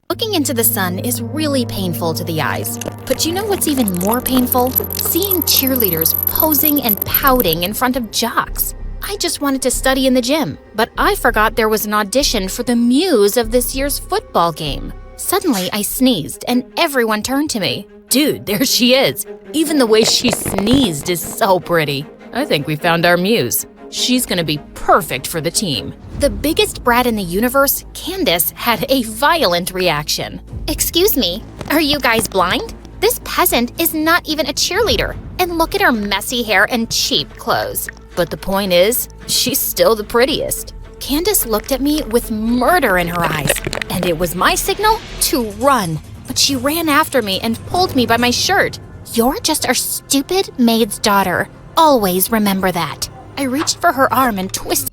Looking into the sun is really painful to the eyes. But you know what's even more painful? Seeing cheerleaders posing and pouting in front of jocks. I just wanted to study in the gym, but I forgot there was an audition for the muse of this year's football game. Suddenly, I sneezed and everyone turned to me. Dude, there she is. Even the way she sneezed is so pretty. I think we found our muse. She's gonna be perfect for the team. The biggest brat in the universe, Candice, had a violent reaction. Excuse me, are you guys blind? This peasant is not even a cheerleader, and look at her messy hair and cheap clothes. But the point is, she's still the prettiest. Candice looked at me with murder in her eyes, and it was my signal to run. But she ran after me and pulled me by my shirt. You're just our stupid maid's daughter. Always remember that. I reached for her arm and twisted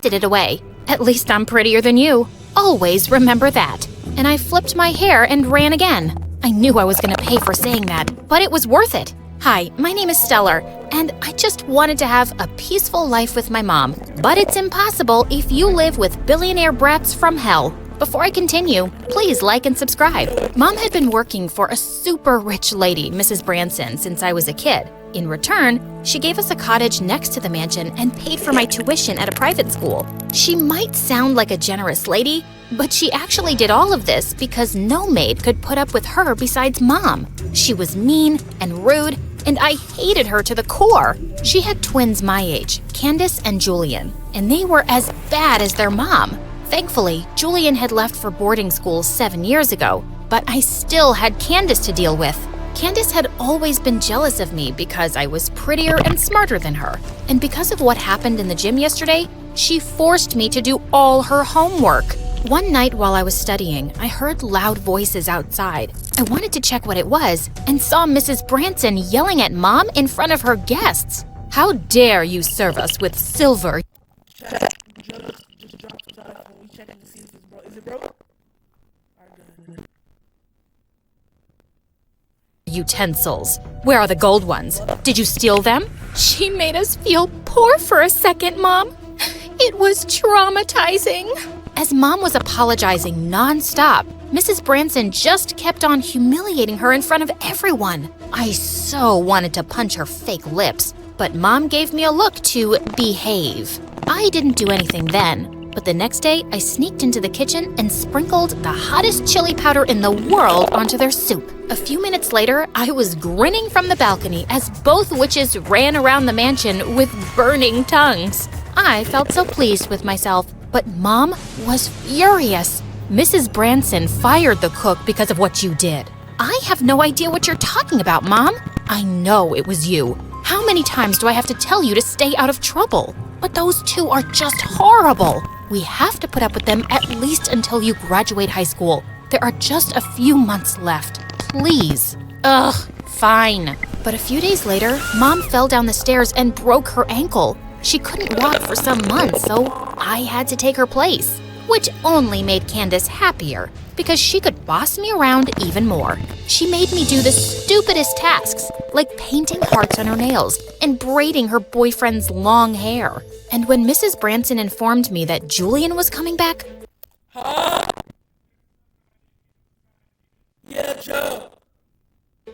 it away. At least I'm prettier than you. Always remember that. And I flipped my hair and ran again. I knew I was gonna pay for saying that, but it was worth it. Hi, my name is Stellar, and I just wanted to have a peaceful life with my mom. But it's impossible if you live with billionaire brats from hell. Before I continue, please like and subscribe. Mom had been working for a super rich lady, Mrs. Branson, since I was a kid. In return, she gave us a cottage next to the mansion and paid for my tuition at a private school. She might sound like a generous lady, but she actually did all of this because no maid could put up with her besides Mom. She was mean and rude, and I hated her to the core. She had twins my age, Candice and Julian, and they were as bad as their mom. Thankfully, Julian had left for boarding school 7 years ago, but I still had Candice to deal with. Candice had always been jealous of me because I was prettier and smarter than her. And because of what happened in the gym yesterday, she forced me to do all her homework. One night while I was studying, I heard loud voices outside. I wanted to check what it was and saw Mrs. Branson yelling at Mom in front of her guests. How dare you serve us with silver utensils? Where are the gold ones? Did you steal them? She made us feel poor for a second, Mom. It was traumatizing. As Mom was apologizing nonstop, Mrs. Branson just kept on humiliating her in front of everyone. I so wanted to punch her fake lips, but Mom gave me a look to behave. I didn't do anything then, but the next day I sneaked into the kitchen and sprinkled the hottest chili powder in the world onto their soup. A few minutes later, I was grinning from the balcony as both witches ran around the mansion with burning tongues. I felt so pleased with myself, but Mom was furious. Mrs. Branson fired the cook because of what you did. I have no idea what you're talking about, Mom. I know it was you. How many times do I have to tell you to stay out of trouble? But those two are just horrible. We have to put up with them at least until you graduate high school. There are just a few months left. Please. Ugh, fine. But a few days later, Mom fell down the stairs and broke her ankle. She couldn't walk for some months, so I had to take her place, which only made Candice happier because she could boss me around even more. She made me do the stupidest tasks, like painting hearts on her nails and braiding her boyfriend's long hair. And when Mrs. Branson informed me that Julian was coming back, Yeah, Joe.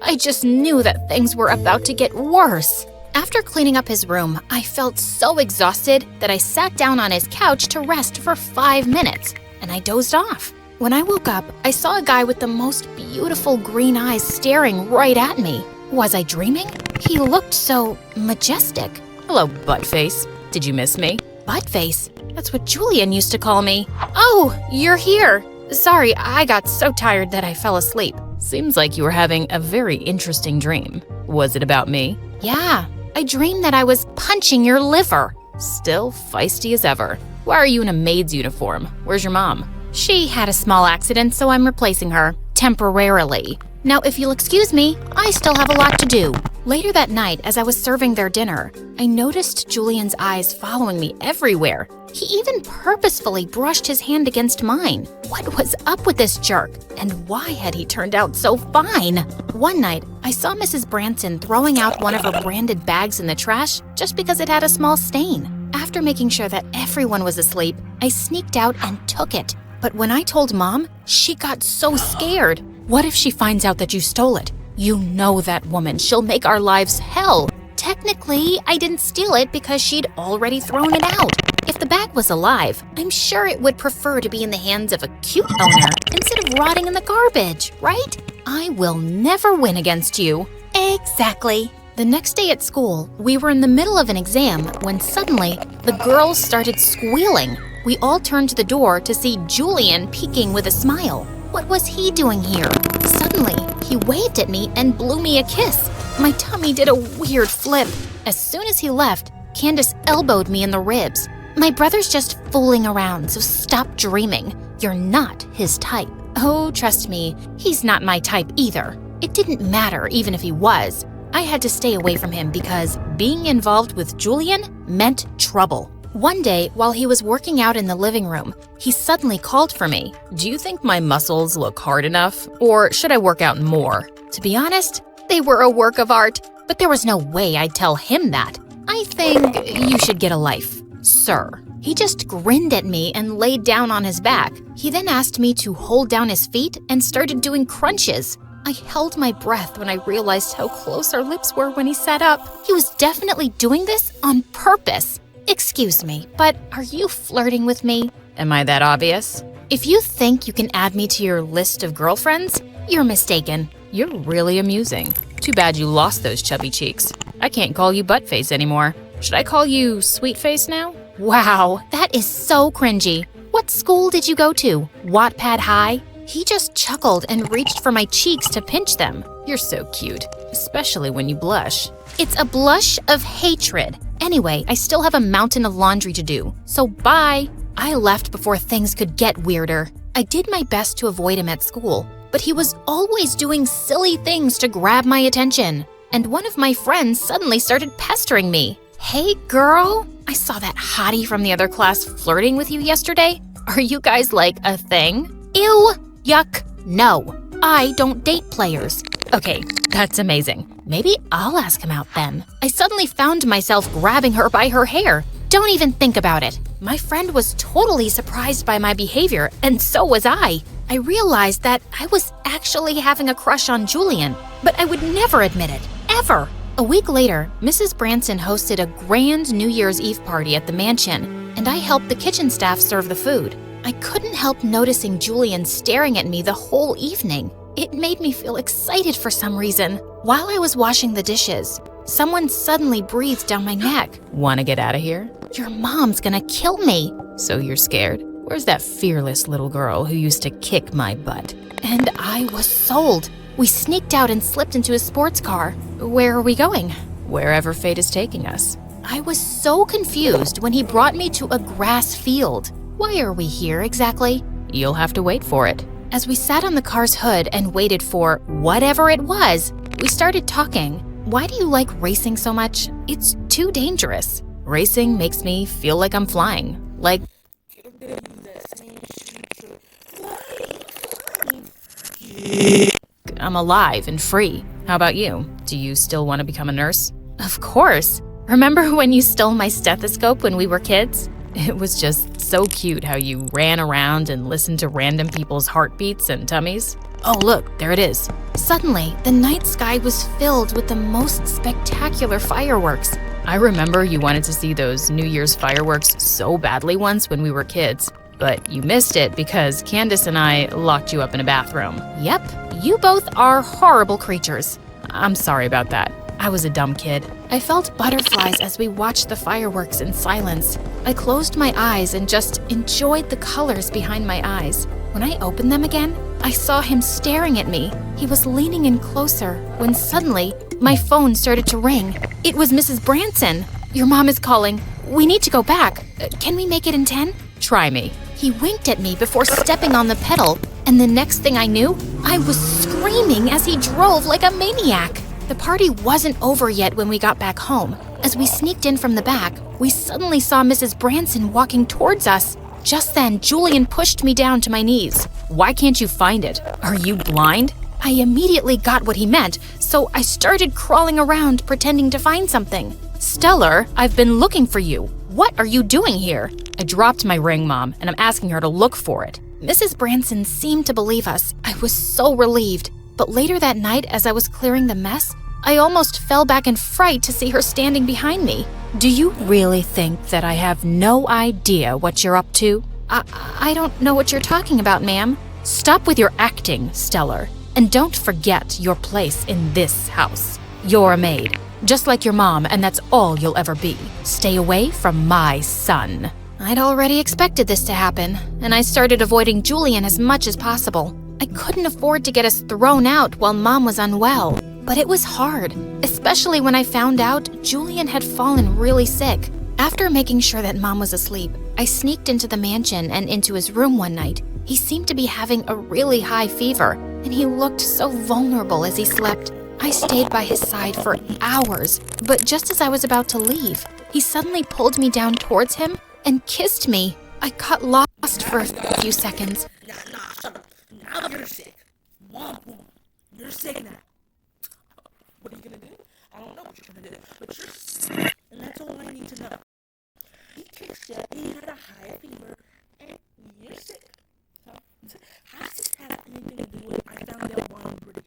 I just knew that things were about to get worse. After cleaning up his room, I felt so exhausted that I sat down on his couch to rest for 5 minutes, and I dozed off. When I woke up, I saw a guy with the most beautiful green eyes staring right at me. Was I dreaming? He looked so majestic. Hello, Buttface. Did you miss me? Buttface? That's what Julian used to call me. Oh, you're here. Sorry, I got so tired that I fell asleep. Seems like you were having a very interesting dream. Was it about me? Yeah, I dreamed that I was punching your liver. Still feisty as ever. Why are you in a maid's uniform? Where's your mom? She had a small accident, so I'm replacing her. Temporarily. Now, if you'll excuse me, I still have a lot to do. Later that night, as I was serving their dinner, I noticed Julian's eyes following me everywhere. He even purposefully brushed his hand against mine. What was up with this jerk? And why had he turned out so fine? One night, I saw Mrs. Branson throwing out one of her branded bags in the trash just because it had a small stain. After making sure that everyone was asleep, I sneaked out and took it. But when I told Mom, she got so scared. What if she finds out that you stole it? You know that woman. She'll make our lives hell. Technically, I didn't steal it because she'd already thrown it out. If the bag was alive, I'm sure it would prefer to be in the hands of a cute owner instead of rotting in the garbage, right? I will never win against you. Exactly. The next day at school, we were in the middle of an exam when suddenly the girls started squealing. We all turned to the door to see Julian peeking with a smile. What was he doing here? Suddenly, he waved at me and blew me a kiss. My tummy did a weird flip. As soon as he left, Candice elbowed me in the ribs. My brother's just fooling around, so stop dreaming. You're not his type. Oh, trust me, he's not my type either. It didn't matter even if he was. I had to stay away from him because being involved with Julian meant trouble. One day, while he was working out in the living room, he suddenly called for me. Do you think my muscles look hard enough? Or should I work out more? To be honest, they were a work of art, but there was no way I'd tell him that. I think you should get a life, sir. He just grinned at me and laid down on his back. He then asked me to hold down his feet and started doing crunches. I held my breath when I realized how close our lips were when he sat up. He was definitely doing this on purpose. Excuse me, but are you flirting with me? Am I that obvious? If you think you can add me to your list of girlfriends, you're mistaken. You're really amusing. Too bad you lost those chubby cheeks. I can't call you Buttface anymore. Should I call you Sweetface now? Wow, that is so cringy. What school did you go to? Wattpad High? He just chuckled and reached for my cheeks to pinch them. You're so cute, especially when you blush. It's a blush of hatred. Anyway, I still have a mountain of laundry to do, so bye. I left before things could get weirder. I did my best to avoid him at school, but he was always doing silly things to grab my attention. And one of my friends suddenly started pestering me. Hey girl, I saw that hottie from the other class flirting with you yesterday. Are you guys like a thing? Ew, yuck, no. I don't date players. Okay, that's amazing. Maybe I'll ask him out then. I suddenly found myself grabbing her by her hair. Don't even think about it. My friend was totally surprised by my behavior, and so was I. I realized that I was actually having a crush on Julian, but I would never admit it, ever. A week later, Mrs. Branson hosted a grand New Year's Eve party at the mansion, and I helped the kitchen staff serve the food. I couldn't help noticing Julian staring at me the whole evening. It made me feel excited for some reason. While I was washing the dishes, someone suddenly breathed down my neck. Wanna get out of here? Your mom's gonna kill me. So you're scared? Where's that fearless little girl who used to kick my butt? And I was sold. We sneaked out and slipped into a sports car. Where are we going? Wherever fate is taking us. I was so confused when he brought me to a grass field. Why are we here exactly? You'll have to wait for it. As we sat on the car's hood and waited for whatever it was, we started talking. Why do you like racing so much? It's too dangerous. Racing makes me feel like I'm flying. Like I'm alive and free. How about you? Do you still want to become a nurse? Of course. Remember when you stole my stethoscope when we were kids? It was just so cute how you ran around and listened to random people's heartbeats and tummies. Oh, look, there it is. Suddenly, the night sky was filled with the most spectacular fireworks. I remember you wanted to see those New Year's fireworks so badly once when we were kids, but you missed it because Candice and I locked you up in a bathroom. Yep, you both are horrible creatures. I'm sorry about that. I was a dumb kid. I felt butterflies as we watched the fireworks in silence. I closed my eyes and just enjoyed the colors behind my eyes. When I opened them again, I saw him staring at me. He was leaning in closer when suddenly my phone started to ring. It was Mrs. Branson. Your mom is calling. We need to go back. Can we make it in 10? Try me. He winked at me before stepping on the pedal, and the next thing I knew, I was screaming as he drove like a maniac. The party wasn't over yet when we got back home. As we sneaked in from the back, we suddenly saw Mrs. Branson walking towards us. Just then, Julian pushed me down to my knees. Why can't you find it? Are you blind? I immediately got what he meant, so I started crawling around pretending to find something. Stellar, I've been looking for you. What are you doing here? I dropped my ring, Mom, and I'm asking her to look for it. Mrs. Branson seemed to believe us. I was so relieved. But later that night, as I was clearing the mess, I almost fell back in fright to see her standing behind me. Do you really think that I have no idea what you're up to? I don't know what you're talking about, ma'am. Stop with your acting, Stellar, and don't forget your place in this house. You're a maid, just like your mom, and that's all you'll ever be. Stay away from my son. I'd already expected this to happen, and I started avoiding Julian as much as possible. I couldn't afford to get us thrown out while Mom was unwell, but it was hard, especially when I found out Julian had fallen really sick. After making sure that Mom was asleep, I sneaked into the mansion and into his room one night. He seemed to be having a really high fever, and he looked so vulnerable as he slept. I stayed by his side for hours, but just as I was about to leave, he suddenly pulled me down towards him and kissed me. I got lost for a few seconds. Now you're sick. You're sick now. What are you gonna do? I don't know what you're gonna do, but you're sick, and that's all I need to know. He kissed you, he had a high fever, and you're sick. How does this have anything to do with I found out while I'm pretty?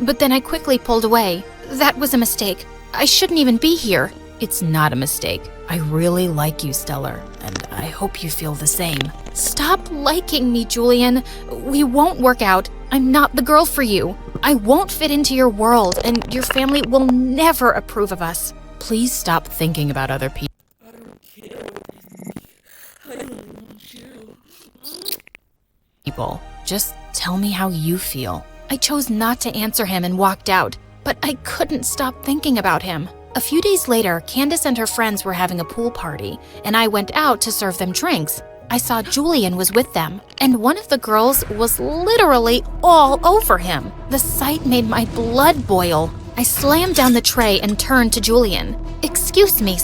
But then I quickly pulled away. That was a mistake. I shouldn't even be here. It's not a mistake. I really like you, Stellar, and I hope you feel the same. Stop liking me, Julian. We won't work out. I'm not the girl for you. I won't fit into your world, and your family will never approve of us. Please stop thinking about other people. I don't care. I only want you. Just tell me how you feel. I chose not to answer him and walked out, but I couldn't stop thinking about him. A few days later, Candice and her friends were having a pool party, and I went out to serve them drinks. I saw Julian was with them, and one of the girls was literally all over him. The sight made my blood boil. I slammed down the tray and turned to Julian. "Excuse me,"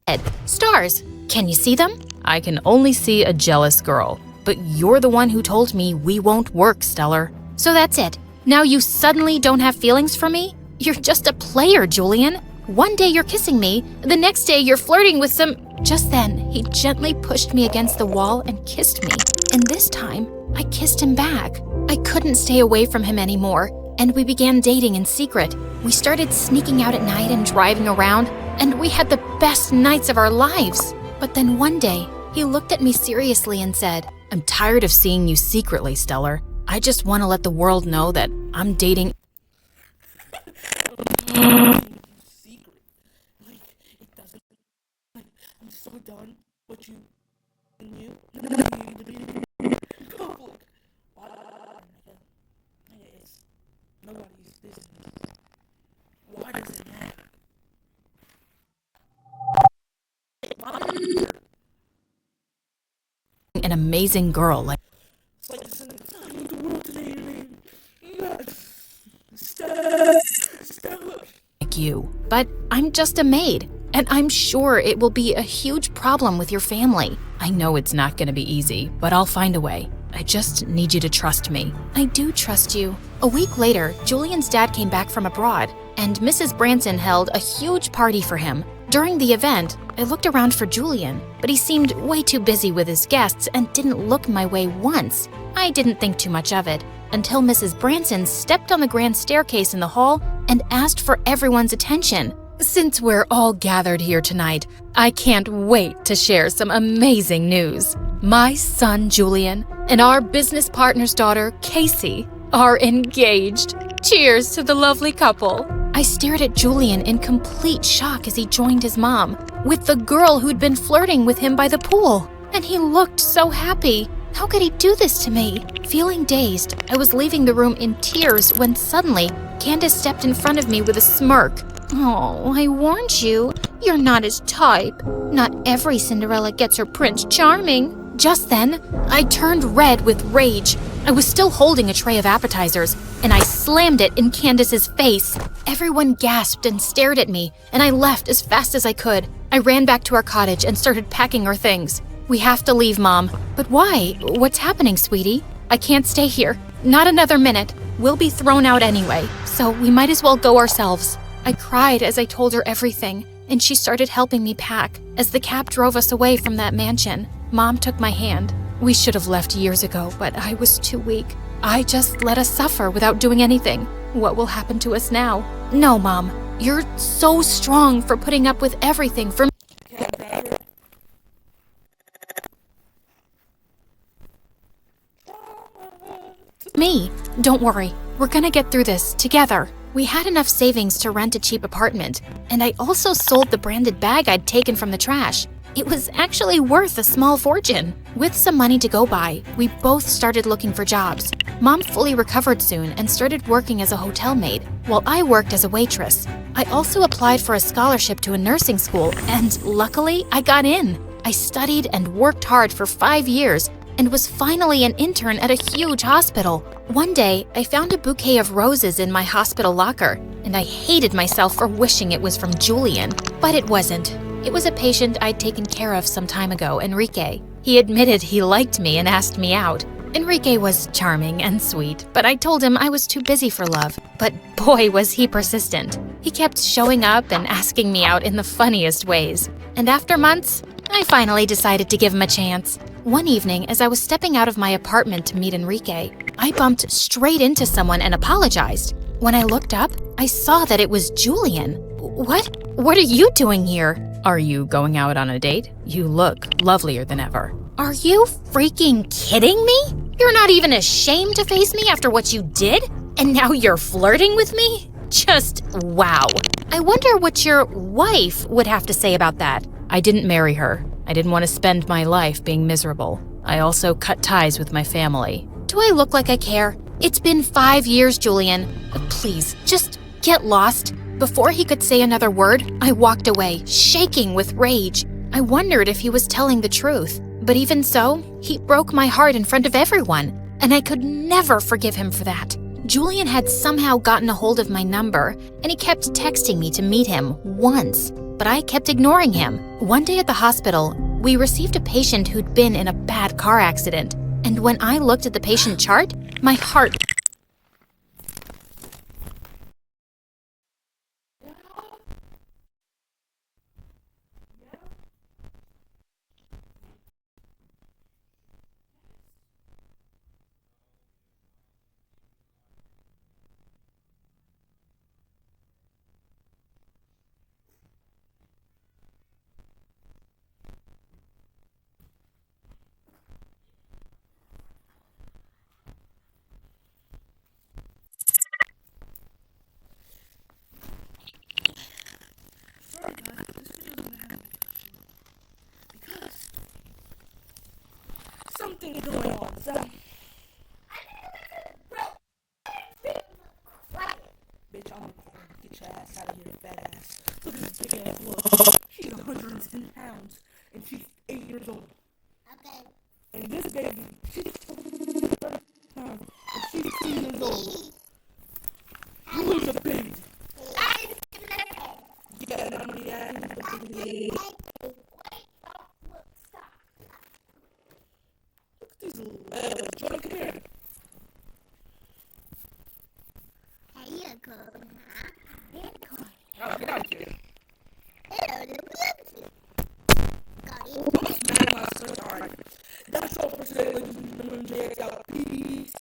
said. "Stars, can you see them?" I can only see a jealous girl, but you're the one who told me we won't work, Stellar. So that's it. Now you suddenly don't have feelings for me? You're just a player, Julian. One day you're kissing me, the next day you're flirting with some... Just then, he gently pushed me against the wall and kissed me. And this time, I kissed him back. I couldn't stay away from him anymore, and we began dating in secret. We started sneaking out at night and driving around, and we had the best nights of our lives. But then one day, he looked at me seriously and said, I'm tired of seeing you secretly, Stellar. I just want to let the world know that I'm dating... secret. Like, it doesn't. Like, I'm so done. What you and you need to be public. It's nobody's business. Why does it matter? An amazing girl like It's like this in the world today, man. Stop. you. But I'm just a maid, and I'm sure it will be a huge problem with your family. I know it's not going to be easy, but I'll find a way. I just need you to trust me. I do trust you. A week later, Julian's dad came back from abroad, and Mrs. Branson held a huge party for him. During the event, I looked around for Julian, but he seemed way too busy with his guests and didn't look my way once. I didn't think too much of it until Mrs. Branson stepped on the grand staircase in the hall and asked for everyone's attention. Since we're all gathered here tonight, I can't wait to share some amazing news. My son Julian and our business partner's daughter Casey are engaged. Cheers to the lovely couple. I stared at Julian in complete shock as he joined his mom with the girl who'd been flirting with him by the pool. And he looked so happy. How could he do this to me? Feeling dazed, I was leaving the room in tears when suddenly Candice stepped in front of me with a smirk. Oh, I warned you. You're not his type. Not every Cinderella gets her Prince Charming. Just then, I turned red with rage. I was still holding a tray of appetizers, and I slammed it in Candice's face. Everyone gasped and stared at me, and I left as fast as I could. I ran back to our cottage and started packing our things. We have to leave, Mom. But why? What's happening, sweetie? I can't stay here. Not another minute. We'll be thrown out anyway, so we might as well go ourselves. I cried as I told her everything, and she started helping me pack. As the cab drove us away from that mansion, Mom took my hand. We should have left years ago, but I was too weak. I just let us suffer without doing anything. What will happen to us now? No, Mom. You're so strong for putting up with everything for me. Don't worry. We're gonna get through this together. We had enough savings to rent a cheap apartment, and I also sold the branded bag I'd taken from the trash. It was actually worth a small fortune. With some money to go by, we both started looking for jobs. Mom fully recovered soon and started working as a hotel maid, while I worked as a waitress. I also applied for a scholarship to a nursing school, and luckily, I got in. I studied and worked hard for 5 years and was finally an intern at a huge hospital. One day, I found a bouquet of roses in my hospital locker, and I hated myself for wishing it was from Julian, but it wasn't. It was a patient I'd taken care of some time ago, Enrique. He admitted he liked me and asked me out. Enrique was charming and sweet, but I told him I was too busy for love. But boy, was he persistent. He kept showing up and asking me out in the funniest ways. And after months, I finally decided to give him a chance. One evening, as I was stepping out of my apartment to meet Enrique, I bumped straight into someone and apologized. When I looked up, I saw that it was Julian. What? What are you doing here? Are you going out on a date? You look lovelier than ever. Are you freaking kidding me? You're not even ashamed to face me after what you did? And now you're flirting with me? Just wow. I wonder what your wife would have to say about that. I didn't marry her. I didn't want to spend my life being miserable. I also cut ties with my family. Do I look like I care? It's been 5 years, Julian. Please, just get lost. Before he could say another word, I walked away, shaking with rage. I wondered if he was telling the truth. But even so, he broke my heart in front of everyone, and I could never forgive him for that. Julian had somehow gotten a hold of my number, and he kept texting me to meet him once, but I kept ignoring him. One day at the hospital, we received a patient who'd been in a bad car accident, and when I looked at the patient chart, my heart sorry guys, but this video is gonna have to be cut short. Because something is going on. So bitch, I'm recording. Get your ass out of here, fat ass. Look at this big ass woman. She's 110 pounds and she's 8 years old. Okay. And this baby, she's 30 pounds and she's 2 years old. You is a baby. Yeah, and I'm the baby. Look at these little legs. Jordan, come here. Oh, get out of here. Smack my switch. Alright. That's all for today, ladies and gentlemen. JXLP.